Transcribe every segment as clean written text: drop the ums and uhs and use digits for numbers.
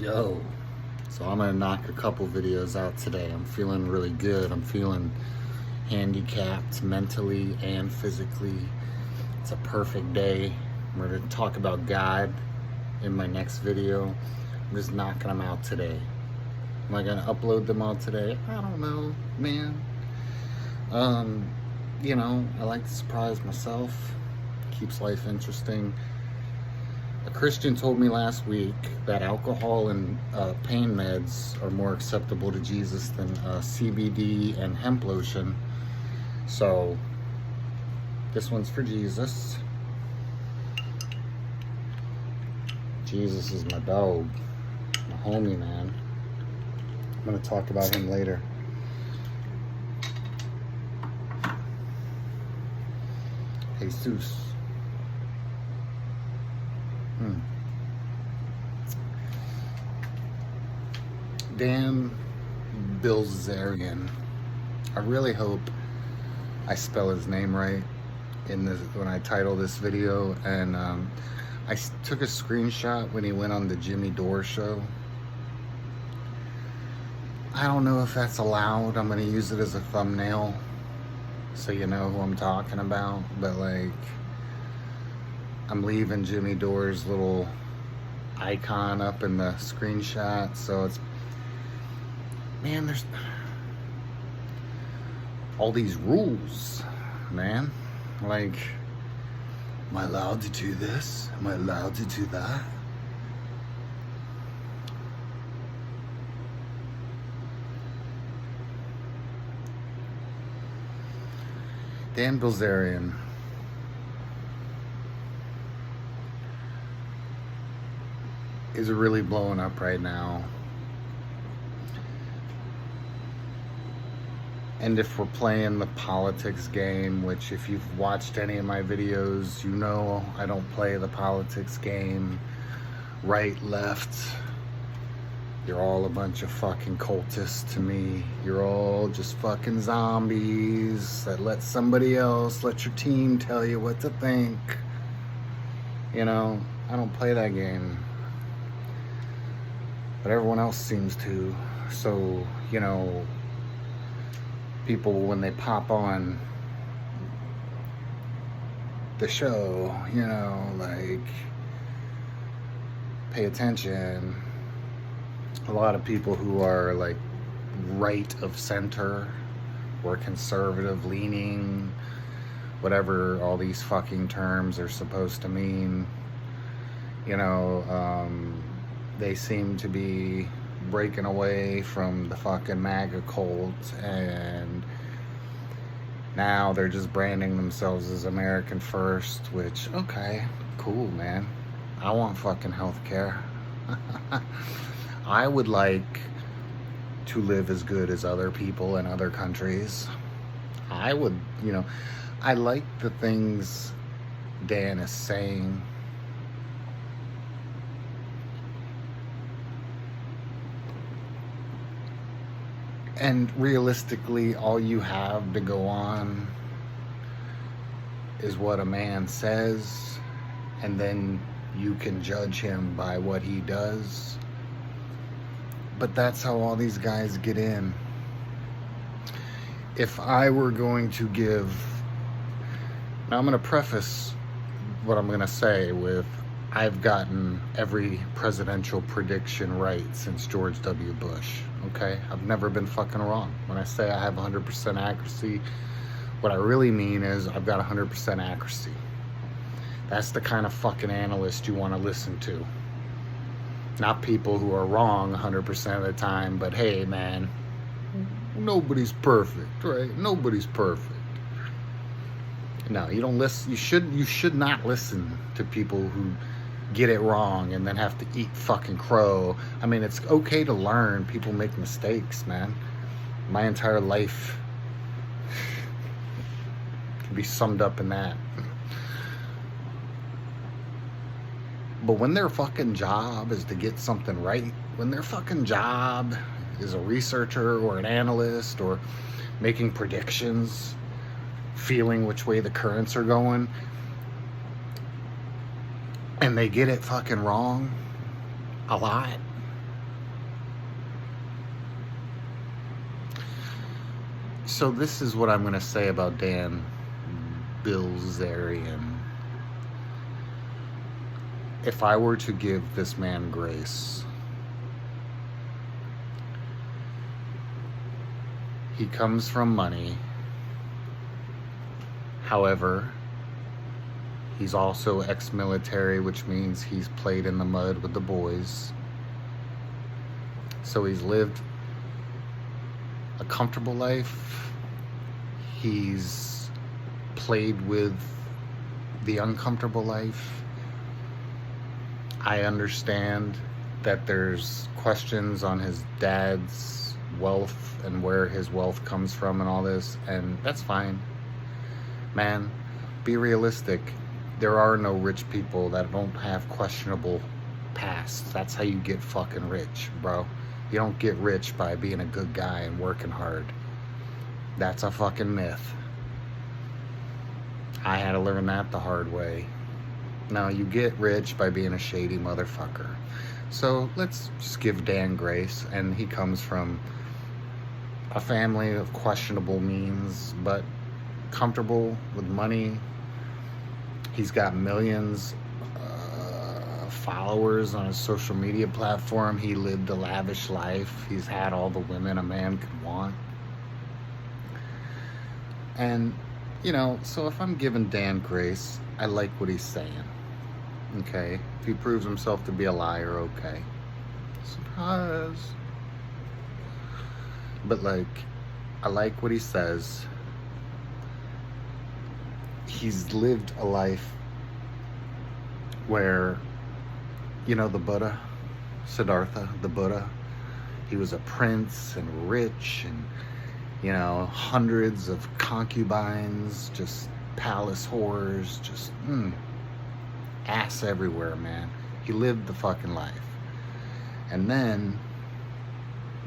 Yo, so I'm gonna knock a couple videos out today. I'm feeling really good. I'm feeling handicapped mentally and physically. It's a perfect day. We're gonna talk about God in my next video. I'm just knocking them out today. Am I gonna upload them all today? I don't know, man. I like to surprise myself. Keeps life interesting. A Christian told me last week that alcohol and pain meds are more acceptable to Jesus than CBD and hemp lotion. So this one's for Jesus. Jesus is my dog, my homie, man. I'm gonna talk about him later. Jesus. Dan Bilzerian. I really hope I spell his name right in this when I title this video. And I took a screenshot when he went on the Jimmy Dore show. I don't know if that's allowed. I'm gonna use it as a thumbnail so you know who I'm talking about. But like, I'm leaving Jimmy Dore's little icon up in the screenshot, so it's, man, there's all these rules, man. Like, am I allowed to do this? Am I allowed to do that? Dan Bilzerian is really blowing up right now. And if we're playing the politics game, which if you've watched any of my videos, you know I don't play the politics game. Right, left, you're all a bunch of fucking cultists to me. You're all just fucking zombies that let somebody else, let your team tell you what to think. You know, I don't play that game. But everyone else seems to. So, you know, people, when they pop on the show, you know, like, pay attention. A lot of people who are like right of center or conservative leaning, whatever all these fucking terms are supposed to mean, you know, they seem to be breaking away from the fucking MAGA cult, and now they're just branding themselves as American First, which, okay, cool, man. I want fucking healthcare. I would like to live as good as other people in other countries. I would, you know, I like the things Dan is saying. And realistically, all you have to go on is what a man says, and then you can judge him by what he does. But that's how all these guys get in. If I were going to give... Now I'm going to preface what I'm going to say with, I've gotten every presidential prediction right since George W. Bush, okay? I've never been fucking wrong. When I say I have 100% accuracy, what I really mean is I've got 100% accuracy. That's the kind of fucking analyst you want to listen to. Not people who are wrong 100% of the time, but hey, man, nobody's perfect, right? Nobody's perfect. No, you don't listen. You should not listen to people who get it wrong and then have to eat fucking crow. I mean, it's okay to learn. People make mistakes, man. My entire life can be summed up in that. But when their fucking job is to get something right, when their fucking job is a researcher or an analyst or making predictions, feeling which way the currents are going, and they get it fucking wrong a lot, So this is what I'm going to say about Dan Bilzerian. If I were to give this man grace, he comes from money. However, he's also ex-military, which means he's played in the mud with the boys. So he's lived a comfortable life. He's played with the uncomfortable life. I understand that there's questions on his dad's wealth and where his wealth comes from and all this, and that's fine. Man, be realistic. There are no rich people that don't have questionable pasts. That's how you get fucking rich, bro. You don't get rich by being a good guy and working hard. That's a fucking myth. I had to learn that the hard way. No, you get rich by being a shady motherfucker. So let's just give Dan grace, and he comes from a family of questionable means, but comfortable with money. He's got millions followers on his social media platform. He lived a lavish life. He's had all the women a man could want. And, you know, so if I'm giving Dan grace, I like what he's saying. Okay? If he proves himself to be a liar, okay. Surprise. But, like, I like what he says. He's lived a life where, you know, the Buddha, Siddhartha, the Buddha, he was a prince and rich and, you know, hundreds of concubines, just palace whores, just ass everywhere, man. He lived the fucking life. And then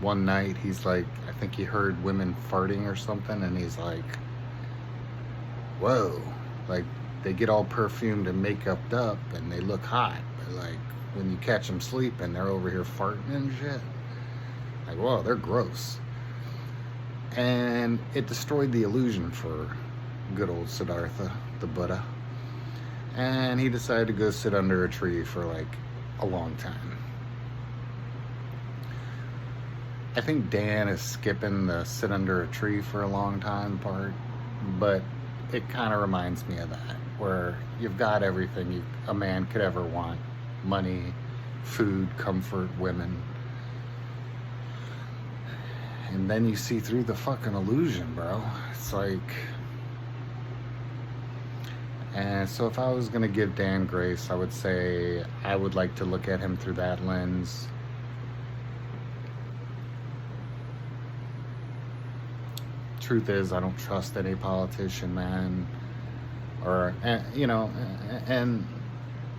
one night he's like, I think he heard women farting or something, and he's like, whoa, like they get all perfumed and makeuped up and they look hot, but like when you catch them sleeping, they're over here farting and shit. Like, whoa, they're gross. And it destroyed the illusion for good old Siddhartha, the Buddha. And he decided to go sit under a tree for like a long time. I think Dan is skipping the sit under a tree for a long time part, but it kind of reminds me of that, where you've got everything a man could ever want. Money, food, comfort, women. And then you see through the fucking illusion, bro. It's like... And so if I was going to give Dan grace, I would say I would like to look at him through that lens. Truth is, I don't trust any politician, man. Or, you know, and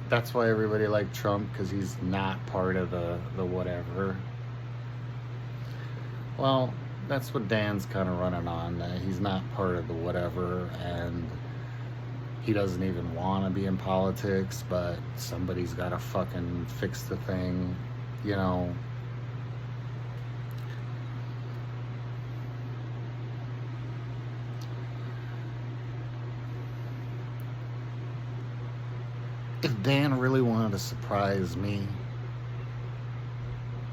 that's why everybody liked Trump, because he's not part of the whatever. Well, that's what Dan's kind of running on. He's not part of the whatever, and he doesn't even want to be in politics, but somebody's got to fucking fix the thing, you know. If Dan really wanted to surprise me,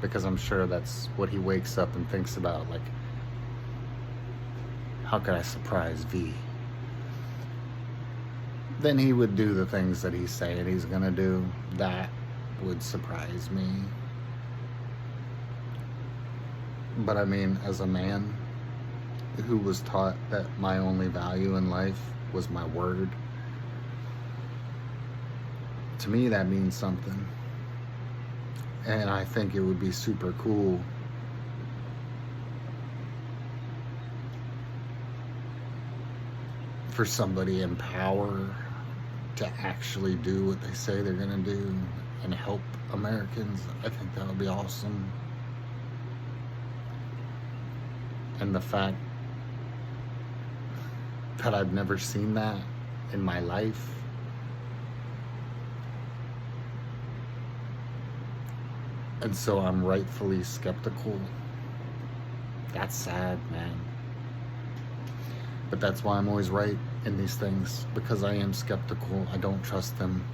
because I'm sure that's what he wakes up and thinks about, like, how could I surprise V? Then he would do the things that he's saying he's gonna do. That would surprise me. But I mean, as a man who was taught that my only value in life was my word, to me that means something. And I think it would be super cool for somebody in power to actually do what they say they're gonna do and help Americans. I think that would be awesome. And the fact that I've never seen that in my life, and so I'm rightfully skeptical, that's sad, man. But that's why I'm always right in these things, because I am skeptical. I don't trust them.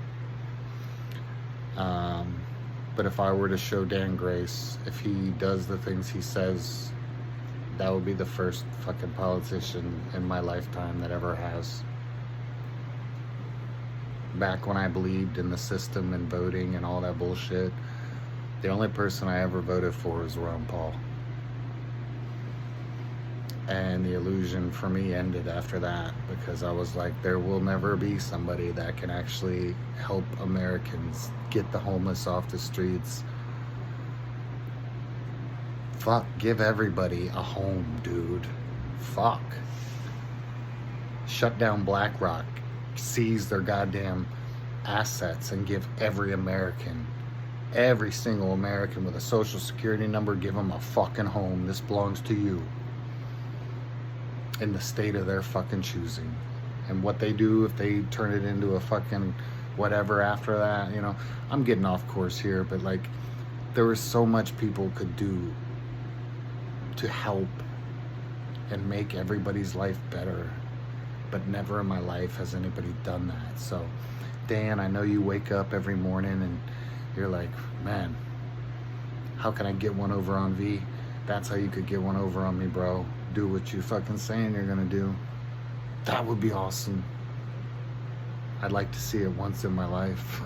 But if I were to show Dan grace, if he does the things he says, that would be the first fucking politician in my lifetime that ever has. Back when I believed in the system and voting and all that bullshit, the only person I ever voted for was Ron Paul. And the illusion for me ended after that, because I was like, there will never be somebody that can actually help Americans get the homeless off the streets. Fuck, give everybody a home, dude. Fuck. Shut down BlackRock, seize their goddamn assets, and give every American, every single American with a social security number, give them a fucking home. This belongs to you. In the state of their fucking choosing. And what they do, if they turn it into a fucking whatever after that, you know, I'm getting off course here, but like, there was so much people could do to help and make everybody's life better, but never in my life has anybody done that. So Dan, I know you wake up every morning and you're like, man, how can I get one over on V? That's how you could get one over on me, bro. Do what you fucking saying you're gonna do. That would be awesome. I'd like to see it once in my life.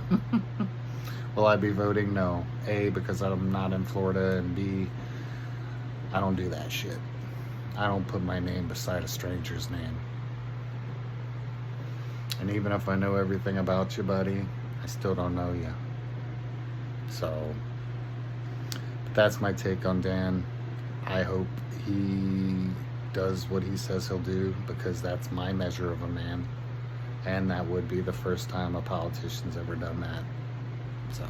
Will I be voting? No. A, because I'm not in Florida, and B, I don't do that shit. I don't put my name beside a stranger's name. And even if I know everything about you, buddy, I still don't know you. So, but that's my take on Dan. I hope he does what he says he'll do, because that's my measure of a man. And that would be the first time a politician's ever done that. So...